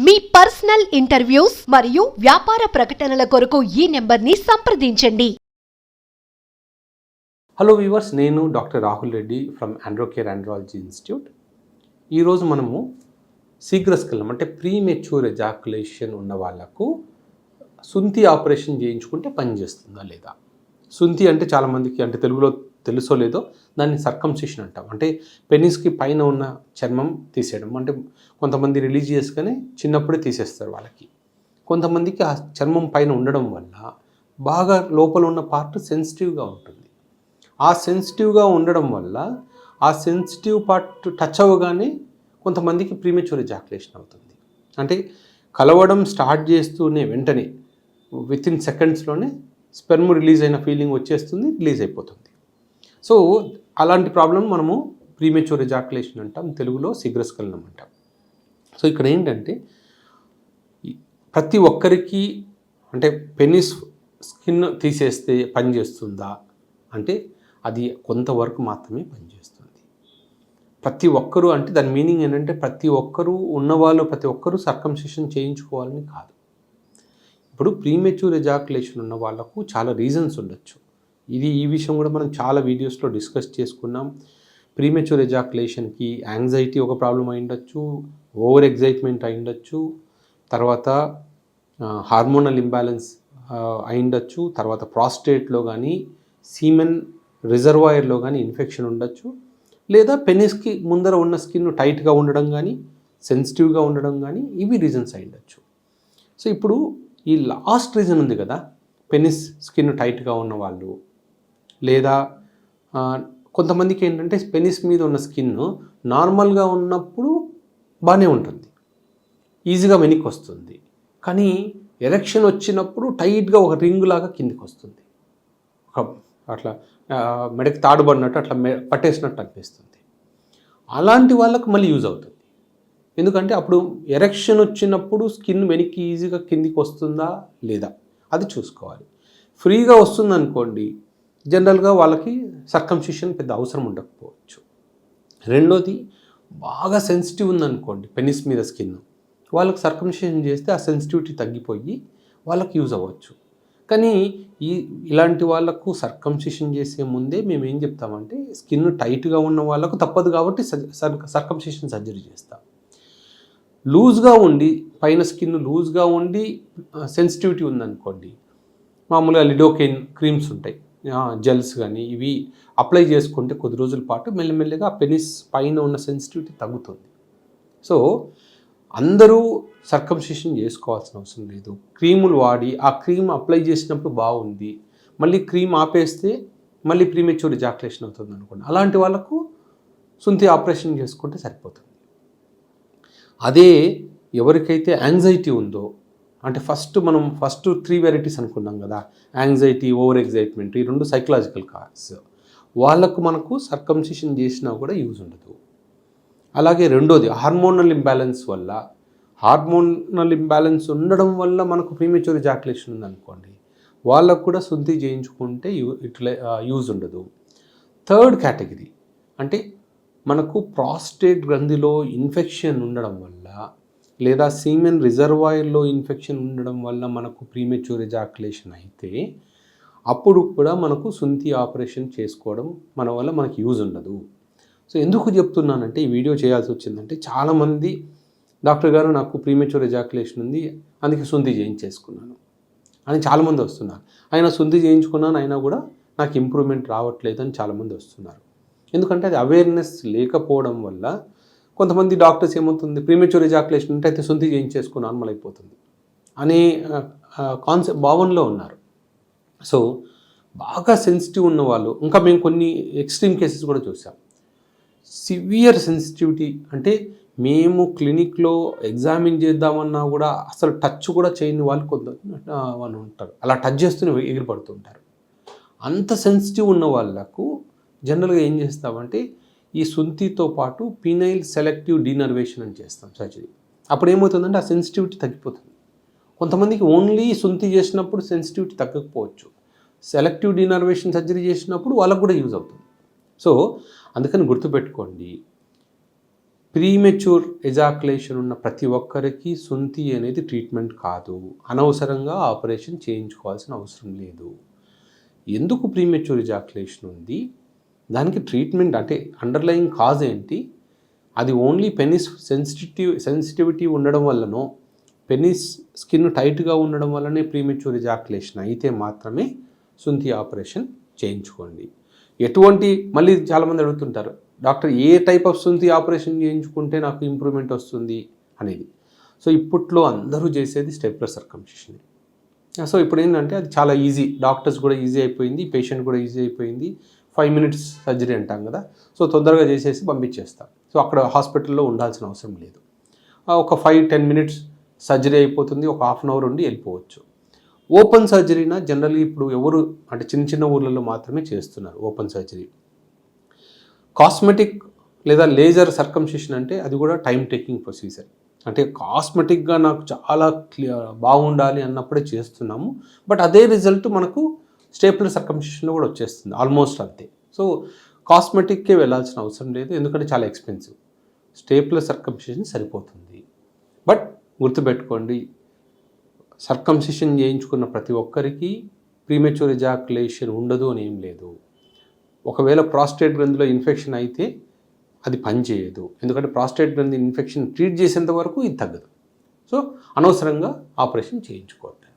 మీ personal interviews మరియు వ్యాపార ప్రకటనల కొరకు ఈ నెంబర్ని సంప్రదించండి. హలో వ్యూవర్స్, నేను doctor Rahul Reddy from Androcare andrology institute. ఈరోజు మనము శీఘ్రస్ఖలనం అంటే ప్రీమెచ్యూర్ ఎజాకులేషన్ ఉన్న వాళ్ళకు సుంతి ఆపరేషన్ చేయించుకుంటే పనిచేస్తుందా లేదా. సుంతి అంటే చాలామందికి అంటే తెలుగులో తెలుసో లేదో దాన్ని సర్కంసిషన్ అంటాం. అంటే పెనిస్కి పైన ఉన్న చర్మం తీసేయడం. అంటే కొంతమంది రిలీజియస్గానే చిన్నప్పుడే తీసేస్తారు వాళ్ళకి. కొంతమందికి ఆ చర్మం పైన ఉండడం వల్ల బాగా లోపల ఉన్న పార్ట్ సెన్సిటివ్గా ఉంటుంది. ఆ సెన్సిటివ్గా ఉండడం వల్ల ఆ సెన్సిటివ్ పార్ట్ టచ్ అవ్వగానే కొంతమందికి ప్రీమెచ్యూర్ ఎజాకులేషన్ అవుతుంది. అంటే కలవడం స్టార్ట్ చేస్తూనే వెంటనే వితిన్ సెకండ్స్లోనే స్పెర్మ్ రిలీజ్ అయిన ఫీలింగ్ వచ్చేస్తుంది, రిలీజ్ అయిపోతుంది. సో అలాంటి ప్రాబ్లం మనము ప్రీమెచ్యూర్ ఎజాకులేషన్ అంటాం, తెలుగులో శీఘ్రస్ఖలనం అంటాం. సో ఇక్కడ ఏంటంటే ప్రతి ఒక్కరికి అంటే పెనిస్ స్కిన్ తీసేస్తే పనిచేస్తుందా అంటే అది కొంతవరకు మాత్రమే పనిచేస్తుంది. ప్రతి ఒక్కరూ అంటే దాని మీనింగ్ ఏంటంటే ప్రతి ఒక్కరూ ఉన్నవాళ్ళు ప్రతి ఒక్కరూ సర్కంసిషన్ చేయించుకోవాలని కాదు. ఇప్పుడు ప్రీమెచ్యూర్ ఎజాకులేషన్ ఉన్న వాళ్ళకు చాలా రీజన్స్ ఉండొచ్చు. ఈ విషయం కూడా మనం చాలా వీడియోస్లో డిస్కస్ చేసుకున్నాం. ప్రీమెచ్యూర్ ఎజాకులేషన్కి యాంగ్జైటీ ఒక ప్రాబ్లం అయి ఉండొచ్చు, ఓవర్ ఎగ్జైట్మెంట్ అయి ఉండొచ్చు, తర్వాత హార్మోనల్ ఇంబ్యాలెన్స్ అయి ఉండొచ్చు, తర్వాత ప్రాస్టేట్లో కానీ సీమెన్ రిజర్వాయర్లో కానీ ఇన్ఫెక్షన్ ఉండొచ్చు, లేదా పెనిస్కి ముందర ఉన్న స్కిన్ టైట్గా ఉండడం కానీ సెన్సిటివ్గా ఉండడం కానీ ఇవి రీజన్స్ అయి ఉండొచ్చు. సో ఇప్పుడు ఈ లాస్ట్ రీజన్ ఉంది కదా, పెనిస్ స్కిన్ టైట్గా ఉన్న వాళ్ళు, లేదా కొంతమందికి ఏంటంటే పెనిస్ మీద ఉన్న స్కిన్ నార్మల్గా ఉన్నప్పుడు బాగానే ఉంటుంది, ఈజీగా వెనక్కి వస్తుంది, కానీ ఎరెక్షన్ వచ్చినప్పుడు టైట్గా ఒక రింగ్ లాగా కిందికి వస్తుంది, అట్లా మెడకి తాడుబడినట్టు అట్లా పట్టేసినట్టు అనిపిస్తుంది. అలాంటి వాళ్ళకు మళ్ళీ యూజ్ అవుతుంది. ఎందుకంటే అప్పుడు ఎరెక్షన్ వచ్చినప్పుడు స్కిన్ వెనక్కి ఈజీగా కిందికి వస్తుందా లేదా అది చూసుకోవాలి. ఫ్రీగా వస్తుంది అనుకోండి, జనరల్గా వాళ్ళకి సర్కంసిషన్ పెద్ద అవసరం ఉండకపోవచ్చు. రెండోది బాగా సెన్సిటివ్ ఉందనుకోండి పెనిస్ మీద స్కిన్, వాళ్ళకి సర్కంసిషన్ చేస్తే ఆ సెన్సిటివిటీ తగ్గిపోయి వాళ్ళకి యూజ్ అవ్వచ్చు. కానీ ఇలాంటి వాళ్ళకు సర్కంసిషన్ చేసే ముందే మేము ఏం చెప్తామంటే స్కిన్ టైట్గా ఉన్న వాళ్ళకు తప్పదు కాబట్టి సర్కంసిషన్ సర్జరీ చేస్తాం. లూజ్గా ఉండి పైన స్కిన్ లూజ్గా ఉండి సెన్సిటివిటీ ఉందనుకోండి, మామూలుగా లిడోకెయిన్ క్రీమ్స్ ఉంటాయి, జెల్స్ కానీ ఇవి అప్లై చేసుకుంటే కొద్ది రోజుల పాటు మెల్లమెల్లగా ఆ పెనిస్ పైన ఉన్న సెన్సిటివిటీ తగ్గుతుంది. సో అందరూ సర్కంసిషన్ చేసుకోవాల్సిన అవసరం లేదు. క్రీములు వాడి ఆ క్రీమ్ అప్లై చేసినప్పుడు బాగుంది, మళ్ళీ క్రీమ్ ఆపేస్తే మళ్ళీ ప్రీమెచ్యూర్ ఎజాకులేషన్ అవుతుంది అనుకోండి, అలాంటి వాళ్ళకు సుంతి ఆపరేషన్ చేసుకుంటే సరిపోతుంది. అదే ఎవరికైతే యాంగ్జైటీ ఉందో, అంటే మనం ఫస్ట్ 3 వెరైటీస్ అనుకున్నాం కదా, యాంగ్జైటీ, ఓవర్ ఎగ్జైట్మెంట్, ఈ 2 సైకలాజికల్ కాజ్, వాళ్ళకు మనకు సర్కంసిషన్ చేసినా కూడా యూజ్ ఉండదు. అలాగే రెండోది హార్మోనల్ ఇంబ్యాలెన్స్ వల్ల, హార్మోనల్ ఇంబ్యాలెన్స్ ఉండడం వల్ల మనకు ప్రీమెచ్యూర్ ఎజాకులేషన్ ఉందనుకోండి, వాళ్ళకు కూడా సుంతి చేయించుకుంటే యూజ్ ఉండదు. థర్డ్ కేటగిరీ అంటే మనకు ప్రాస్టేట్ గ్రంథిలో ఇన్ఫెక్షన్ ఉండడం వల్ల, లేదా సీమెన్ రిజర్వాయర్లో ఇన్ఫెక్షన్ ఉండడం వల్ల మనకు ప్రీమెచ్యూర్ ఎజాకులేషన్ అయితే అప్పుడు కూడా మనకు సుంతి ఆపరేషన్ చేసుకోవడం మన వల్ల మనకు యూజ్ ఉండదు. సో ఎందుకు చెప్తున్నానంటే ఈ వీడియో చేయాల్సి వచ్చిందంటే చాలామంది డాక్టర్ గారు నాకు ప్రీమెచ్యూర్ ఎజాకులేషన్ ఉంది అందుకే సుంతి చేయించేసుకున్నాను అని చాలామంది వస్తున్నారు. అయినా సుంతి చేయించుకున్నాను అయినా కూడా నాకు ఇంప్రూవ్మెంట్ రావట్లేదు అని చాలామంది వస్తున్నారు. ఎందుకంటే అది అవేర్నెస్ లేకపోవడం వల్ల కొంతమంది డాక్టర్స్ ఏమవుతుంది, ప్రీమెచ్యూర్ ఎజాకులేషన్ ఉంటే అయితే సుంతి చేయించేసుకుని నార్మల్ అయిపోతుంది అనే భావనలో ఉన్నారు. సో బాగా సెన్సిటివ్ ఉన్న వాళ్ళు, ఇంకా మేము కొన్ని ఎక్స్ట్రీమ్ కేసెస్ కూడా చూసాం. సివియర్ సెన్సిటివిటీ అంటే మేము క్లినిక్లో ఎగ్జామిన్ చేద్దామన్నా కూడా అసలు టచ్ కూడా చేయని వాళ్ళు వాళ్ళు ఉంటారు, అలా టచ్ చేస్తూనే ఎగిరిపడుతుంటారు. అంత సెన్సిటివ్ ఉన్న వాళ్ళకు జనరల్గా ఏం చేస్తామంటే ఈ సుంతితో పాటు పీనైల్ సెలెక్టివ్ డీనర్వేషన్ అని చేస్తాం సర్జరీ. అప్పుడు ఏమవుతుందంటే ఆ సెన్సిటివిటీ తగ్గిపోతుంది. కొంతమందికి ఓన్లీ సుంతి చేసినప్పుడు సెన్సిటివిటీ తగ్గకపోవచ్చు, సెలెక్టివ్ డీనర్వేషన్ సర్జరీ చేసినప్పుడు వాళ్ళకు కూడా యూజ్ అవుతుంది. సో అందుకని గుర్తుపెట్టుకోండి, ప్రీమెచ్యూర్ ఎజాకులేషన్ ఉన్న ప్రతి ఒక్కరికి సుంతి అనేది ట్రీట్మెంట్ కాదు. అనవసరంగా ఆపరేషన్ చేయించుకోవాల్సిన అవసరం లేదు. ఎందుకు ప్రీమెచ్యూర్ ఎజాకులేషన్ ఉంది, దానికి ట్రీట్మెంట్ అంటే అండర్లయింగ్ కాజ్ ఏంటి, అది ఓన్లీ పెనిస్ సెన్సిటివిటీ ఉండడం వల్లనో పెనిస్ స్కిన్ టైట్గా ఉండడం వల్లనే ప్రీమెచ్యూర్ ఎజాకులేషన్ అయితే మాత్రమే సుంతి ఆపరేషన్ చేయించుకోండి. మళ్ళీ చాలామంది అడుగుతుంటారు, డాక్టర్ ఏ టైప్ ఆఫ్ సుంతి ఆపరేషన్ చేయించుకుంటే నాకు ఇంప్రూవ్మెంట్ వస్తుంది అనేది. సో ఇప్పట్లో అందరూ చేసేది స్టెప్లర్ సర్కంసిషన్. సో ఇప్పుడు ఏంటంటే అది చాలా ఈజీ, డాక్టర్స్ కూడా ఈజీ అయిపోయింది, పేషెంట్ కూడా ఈజీ అయిపోయింది. 5 minutes సర్జరీ అంటాం కదా, సో తొందరగా చేసేసి పంపించేస్తాం. సో అక్కడ హాస్పిటల్లో ఉండాల్సిన అవసరం లేదు. ఒక 5-10 minutes సర్జరీ అయిపోతుంది, ఒక 1/2 hour ఉండి వెళ్ళిపోవచ్చు. ఓపెన్ సర్జరీనా జనరల్లీ ఇప్పుడు ఎవరు అంటే చిన్న ఊర్లలో మాత్రమే చేస్తున్నారు ఓపెన్ సర్జరీ. కాస్మెటిక్ లేదా లేజర్ సర్కంసిషన్ అంటే అది కూడా టైం టేకింగ్ ప్రొసీజర్. అంటే కాస్మెటిక్గా నాకు చాలా బాగుండాలి అన్నప్పుడే చేస్తున్నాము, బట్ అదే రిజల్ట్ మనకు స్టేప్లర్ సర్కంసిషన్లో కూడా వచ్చేస్తుంది ఆల్మోస్ట్ అంతే. సో కాస్మెటిక్కే వెళ్ళాల్సిన అవసరం లేదు, ఎందుకంటే చాలా ఎక్స్పెన్సివ్. స్టేప్లర్ సర్కంసిషన్ సరిపోతుంది. బట్ గుర్తుపెట్టుకోండి, సర్కంసిషన్ చేయించుకున్న ప్రతి ఒక్కరికి ప్రీమెచ్యూర్ ఎజాకులేషన్ ఉండదు అని ఏం లేదు. ఒకవేళ ప్రాస్టేట్ గ్రంథిలో ఇన్ఫెక్షన్ అయితే అది పనిచేయదు, ఎందుకంటే ప్రాస్టేట్ గ్రంథి ఇన్ఫెక్షన్ ట్రీట్ చేసేంత వరకు ఇది తగ్గదు. సో అనవసరంగా ఆపరేషన్ చేయించుకోవద్దు.